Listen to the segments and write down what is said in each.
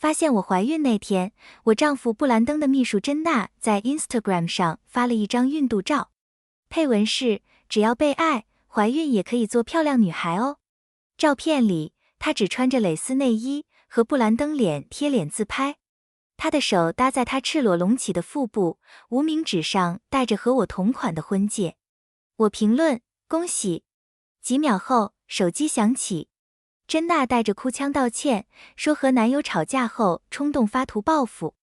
发现我怀孕那天，我丈夫布兰登的秘书珍娜在 Instagram 上发了一张孕肚照，配文是：只要被爱，怀孕也可以做漂亮女孩哦。照片里，她只穿着蕾丝内衣，和布兰登脸贴脸自拍。她的手搭在她赤裸隆起的腹部，无名指上戴着和我同款的婚戒。我评论：恭喜。几秒后，手机响起。珍娜带着哭腔道歉，说和男友吵架后冲动发图报复。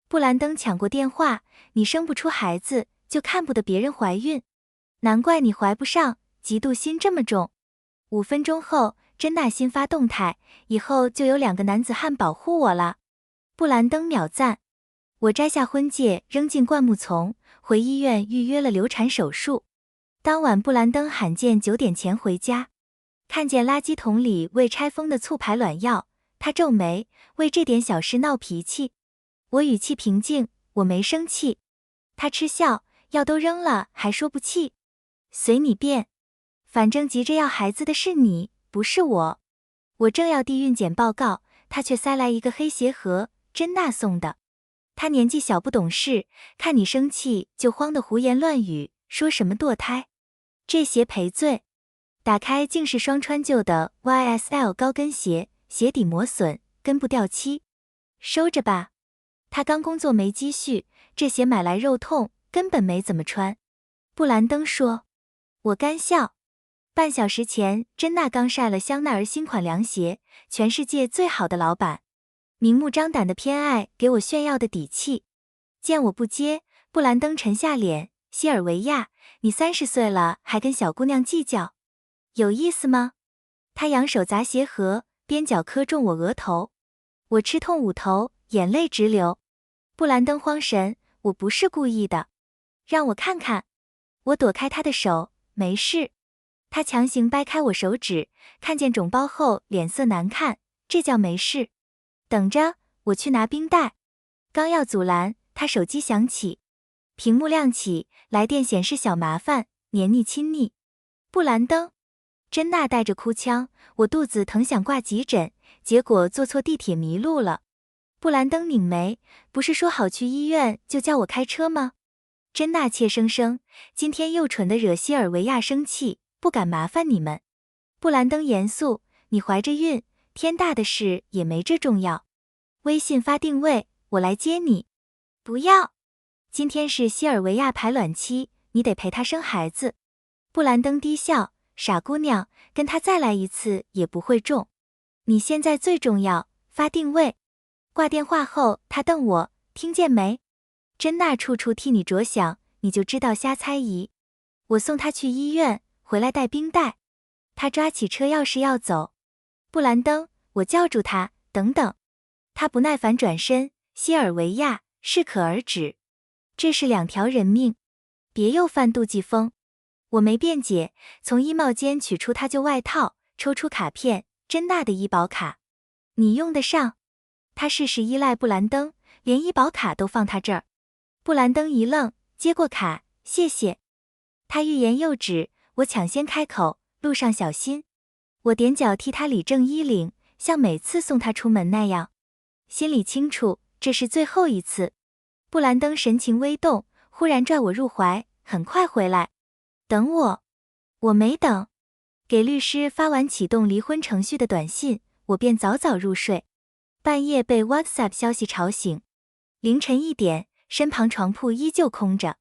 布兰登抢过电话：你生不出孩子，就看不得别人怀孕，难怪你怀不上，嫉妒心这么重。5分钟后，珍娜新发动态：以后就有2个男子汉保护我了。布兰登秒赞。我摘下婚戒扔进灌木丛，回医院预约了流产手术。当晚布兰登罕见9点前回家。看见垃圾桶里未拆封的促排卵药，他皱眉，为这点小事闹脾气。我语气平静，我没生气。他嗤笑，药都扔了还说不气？随你便，反正急着要孩子的是你，不是我。我正要递孕检报告，他却塞来一个黑鞋盒，珍娜送的。他年纪小不懂事，看你生气就慌得胡言乱语，说什么堕胎，这鞋赔罪。打开竟是双穿旧的 YSL 高跟鞋，鞋底磨损，跟部掉漆。收着吧，他刚工作没积蓄，这鞋买来肉痛，根本没怎么穿。布兰登说。我干笑。半小时前，珍娜刚晒了香奈儿新款凉鞋，全世界最好的老板，明目张胆的偏爱给我炫耀的底气。见我不接，布兰登沉下脸：西尔维亚，你30岁了还跟小姑娘计较？有意思吗？他扬手砸鞋盒，边角磕中我额头，我吃痛捂头，眼泪直流。布兰登慌神：我不是故意的，让我看看。我躲开他的手，没事。他强行掰开我手指，看见肿包后脸色难看，这叫没事。等着，我去拿冰袋。刚要阻拦，他手机响起，屏幕亮起，来电显示小麻烦，黏腻亲昵。布兰登。珍娜带着哭腔：我肚子疼想挂急诊，结果坐错地铁迷路了。布兰登拧眉：不是说好去医院就叫我开车吗？珍娜怯生生：今天又蠢的惹西尔维亚生气，不敢麻烦你们。布兰登严肃：你怀着孕，天大的事也没这重要。微信发定位，我来接你。不要，今天是西尔维亚排卵期，你得陪她生孩子。布兰登低笑：傻姑娘，跟他再来一次也不会中。你现在最重要，发定位。挂电话后，他瞪我：听见没？珍娜处处替你着想，你就知道瞎猜疑。我送他去医院，回来带冰袋。他抓起车钥匙要走。布兰登，我叫住他：等等。他不耐烦转身：西尔维亚，适可而止。这是2条人命，别又犯妒忌风。我没辩解，从衣帽间取出他旧外套，抽出卡片：珍娜的医保卡，你用得上。他事事依赖布兰登，连医保卡都放他这儿。布兰登一愣，接过卡：谢谢。他欲言又止，我抢先开口：路上小心。我踮脚替他理正衣领，像每次送他出门那样，心里清楚这是最后一次。布兰登神情微动，忽然拽我入怀：很快回来。等我。我没等。给律师发完启动离婚程序的短信，我便早早入睡。半夜被 WhatsApp 消息吵醒。凌晨1点，身旁床铺依旧空着，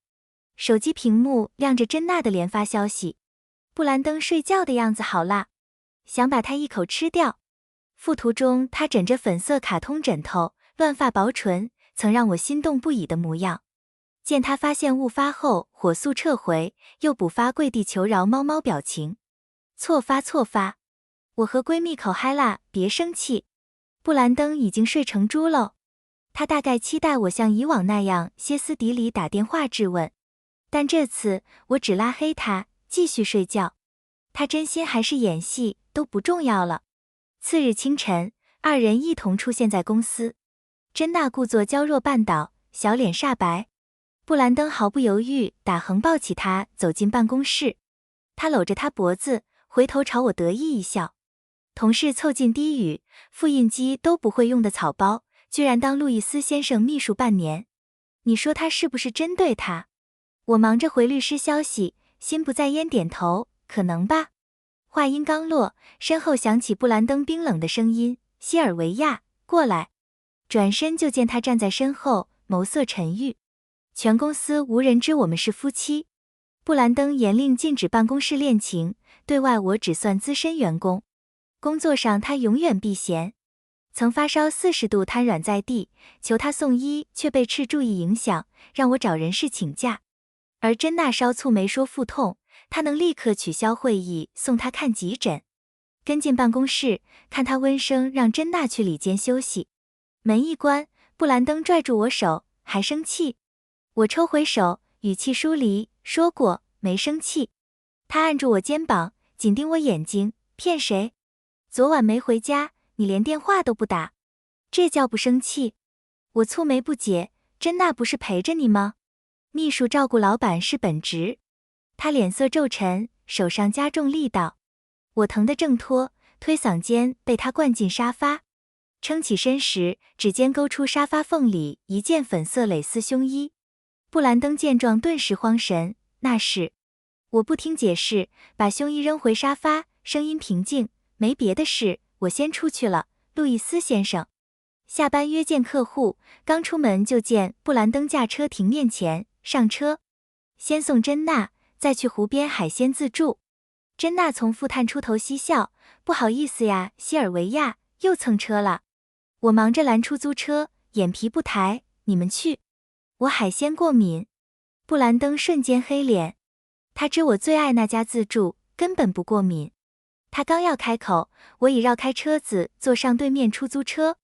手机屏幕亮着珍娜的连发消息：布兰登睡觉的样子好辣，想把他一口吃掉。附图中他枕着粉色卡通枕头，乱发薄唇，曾让我心动不已的模样。见他发现误发后火速撤回，又补发跪地求饶猫猫表情。错发。我和闺蜜口嗨啦，别生气。布兰登已经睡成猪喽。他大概期待我像以往那样歇斯底里打电话质问，但这次我只拉黑他，继续睡觉。他真心还是演戏都不重要了。次日清晨，2人一同出现在公司。珍娜故作娇弱绊倒，小脸煞白。布兰登毫不犹豫打横抱起他走进办公室。他搂着他脖子，回头朝我得意一笑。同事凑近低语：复印机都不会用的草包，居然当路易斯先生秘书半年。你说他是不是针对他？我忙着回律师消息，心不在焉点头，可能吧。话音刚落，身后响起布兰登冰冷的声音：西尔维亚，过来。转身就见他站在身后，眸色沉郁。全公司无人知我们是夫妻。布兰登严令禁止办公室恋情，对外我只算资深员工。工作上他永远避嫌。曾发烧40度瘫软在地，求他送医，却被斥注意影响，让我找人事请假。而珍娜烧蹙眉说腹痛，他能立刻取消会议，送他看急诊。跟进办公室，看他温声让珍娜去里间休息。门一关，布兰登拽住我手，还生气？我抽回手，语气疏离，说过没生气。他按住我肩膀，紧盯我眼睛，骗谁？昨晚没回家，你连电话都不打，这叫不生气？我蹙眉不解，珍娜不是陪着你吗？秘书照顾老板是本职。他脸色骤沉，手上加重力道。我疼得挣脱，推搡间被他灌进沙发。撑起身时，指尖勾出沙发缝里一件粉色蕾丝胸衣。布兰登见状顿时慌神，那是……我不听解释，把胸衣扔回沙发，声音平静，没别的事，我先出去了，路易斯先生。下班约见客户，刚出门就见布兰登驾车停面前，上车。先送珍娜，再去湖边海鲜自助。珍娜从副探出头嬉笑，不好意思呀，西尔维亚，又蹭车了。我忙着拦出租车，眼皮不抬，你们去。我海鲜过敏。布兰登瞬间黑脸，他知我最爱那家自助，根本不过敏。他刚要开口，我已绕开车子，坐上对面出租车。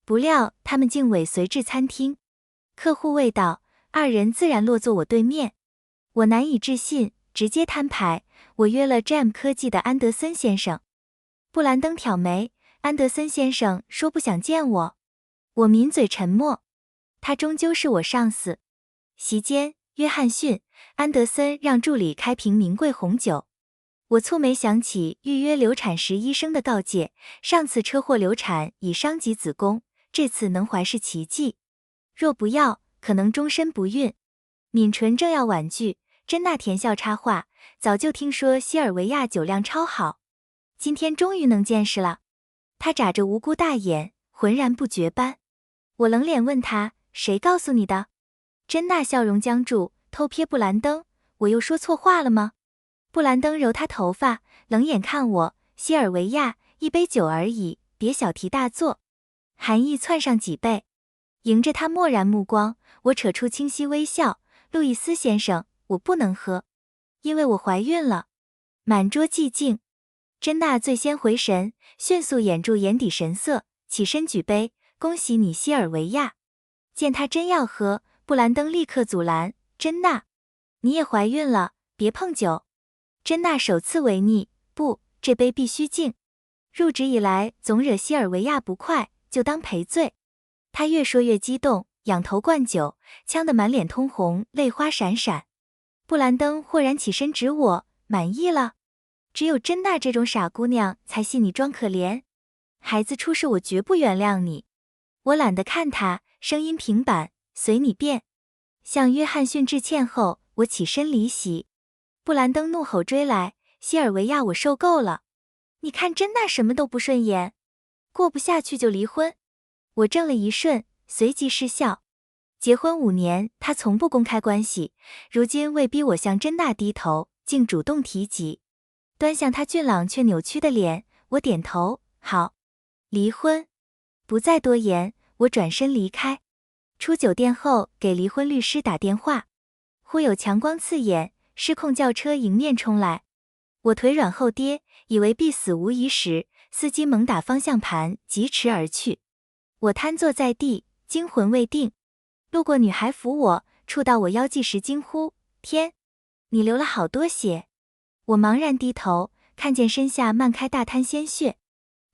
不料他们竟尾随至餐厅。客户未到，二人自然落坐我对面。我难以置信，直接摊牌，我约了 Jam 科技的安德森先生。布兰登挑眉，安德森先生说不想见我。我抿嘴沉默。他终究是我上司。席间，约翰逊、安德森让助理开瓶名贵红酒。我蹙眉想起预约流产时医生的告诫，上次车祸流产已伤及子宫，这次能怀是奇迹。若不要，可能终身不孕。抿唇正要婉拒，珍娜甜笑插话，早就听说西尔维亚酒量超好，今天终于能见识了。她眨着无辜大眼，浑然不觉般。我冷脸问她，谁告诉你的？珍娜笑容僵住，偷瞥布兰登，我又说错话了吗？布兰登揉她头发，冷眼看我，西尔维亚，一杯酒而已，别小题大做。寒意窜上几倍。迎着他漠然目光，我扯出清晰微笑，路易斯先生，我不能喝，因为我怀孕了。满桌寂静。珍娜最先回神，迅速掩住眼底神色，起身举杯，恭喜你西尔维亚。见他真要喝，布兰登立刻阻拦，珍娜，你也怀孕了，别碰酒。珍娜首次违逆，不，这杯必须敬。入职以来总惹西尔维亚不快，就当赔罪。他越说越激动，仰头灌酒，呛得满脸通红，泪花闪闪。布兰登豁然起身指我，满意了？只有珍娜这种傻姑娘才信你装可怜。孩子出事我绝不原谅你。我懒得看他，声音平板，随你便。向约翰逊致歉后，我起身离席。布兰登怒吼追来，西尔维亚，我受够了。你看珍娜什么都不顺眼，过不下去就离婚。我怔了一瞬，随即失笑。结婚5年，他从不公开关系，如今为逼我向珍娜低头，竟主动提及。端向他俊朗却扭曲的脸，我点头，好，离婚。不再多言，我转身离开。出酒店后，给离婚律师打电话，忽有强光刺眼，失控轿车迎面冲来。我腿软后跌，以为必死无疑时，司机猛打方向盘，疾驰而去。我瘫坐在地，惊魂未定。路过女孩扶我，触到我腰际时惊呼，天，你流了好多血。我茫然低头，看见身下漫开大滩鲜血。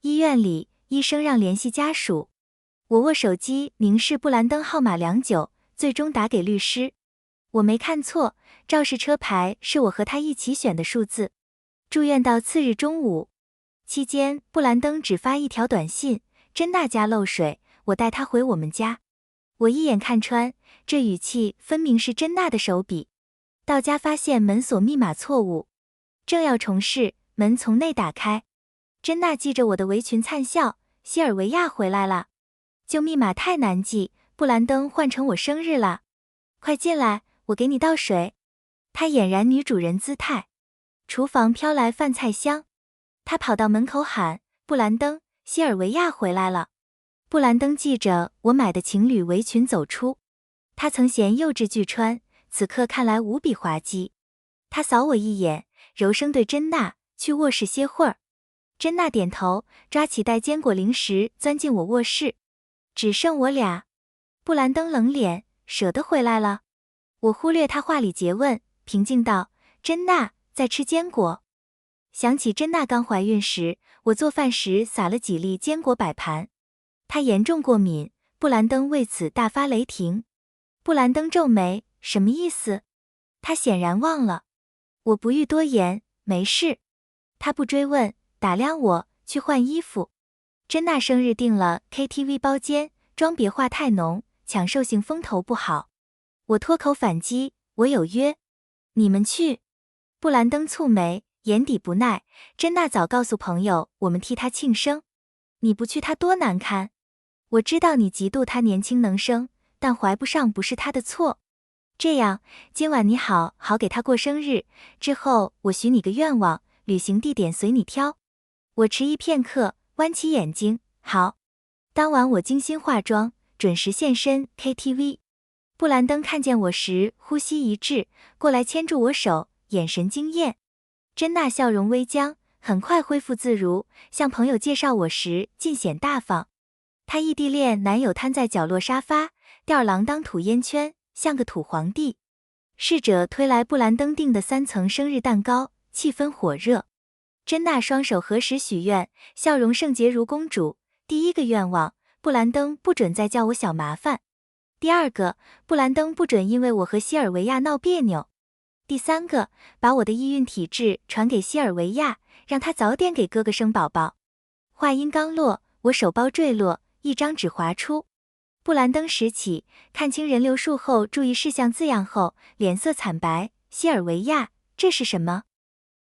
医院里，医生让联系家属。我握手机凝视布兰登号码良久，最终打给律师。我没看错，肇事车牌是我和他一起选的数字。住院到次日中午期间，布兰登只发一条短信，珍娜家漏水，我带他回我们家。我一眼看穿，这语气分明是珍娜的手笔。到家发现门锁密码错误，正要重试，门从内打开。珍娜系着我的围裙灿笑，西尔维亚回来了。旧密码太难记，布兰登换成我生日了。快进来，我给你倒水。她俨然女主人姿态。厨房飘来饭菜香，她跑到门口喊：布兰登，西尔维亚回来了。布兰登系着我买的情侣围裙走出，他曾嫌幼稚巨穿，此刻看来无比滑稽。他扫我一眼，柔声对珍娜：去卧室歇会儿。珍娜点头，抓起袋坚果零食钻进我卧室。只剩我俩。布兰登冷脸：舍得回来了？我忽略他话里诘问，平静道：珍娜在吃坚果。想起珍娜刚怀孕时，我做饭时撒了几粒坚果摆盘。她严重过敏，布兰登为此大发雷霆。布兰登皱眉，什么意思？他显然忘了。我不欲多言，没事。他不追问，打量我，去换衣服。珍娜生日订了 KTV 包间，妆别化太浓，抢寿星风头不好。我脱口反击，我有约。你们去。布兰登蹙眉，眼底不耐。珍娜早告诉朋友，我们替她庆生。你不去她多难堪。我知道你嫉妒她年轻能生，但怀不上不是她的错。这样，今晚你好好给她过生日，之后我许你个愿望，旅行地点随你挑。我迟疑片刻，弯起眼睛，好。当晚我精心化妆，准时现身 KTV。布兰登看见我时呼吸一滞，过来牵住我手，眼神惊艳。珍娜笑容微僵，很快恢复自如，向朋友介绍我时尽显大方。她异地恋男友瘫在角落沙发，吊儿郎当吐烟圈，像个土皇帝。侍者推来布兰登订的3层生日蛋糕，气氛火热。珍娜双手合十许愿，笑容圣洁如公主。第一个愿望，布兰登不准再叫我小麻烦。第二个，布兰登不准因为我和西尔维亚闹别扭。第三个，把我的易孕体质传给西尔维亚，让他早点给哥哥生宝宝。话音刚落，我手包坠落，一张纸滑出。布兰登拾起，看清人流术后注意事项字样后，脸色惨白。西尔维亚，这是什么？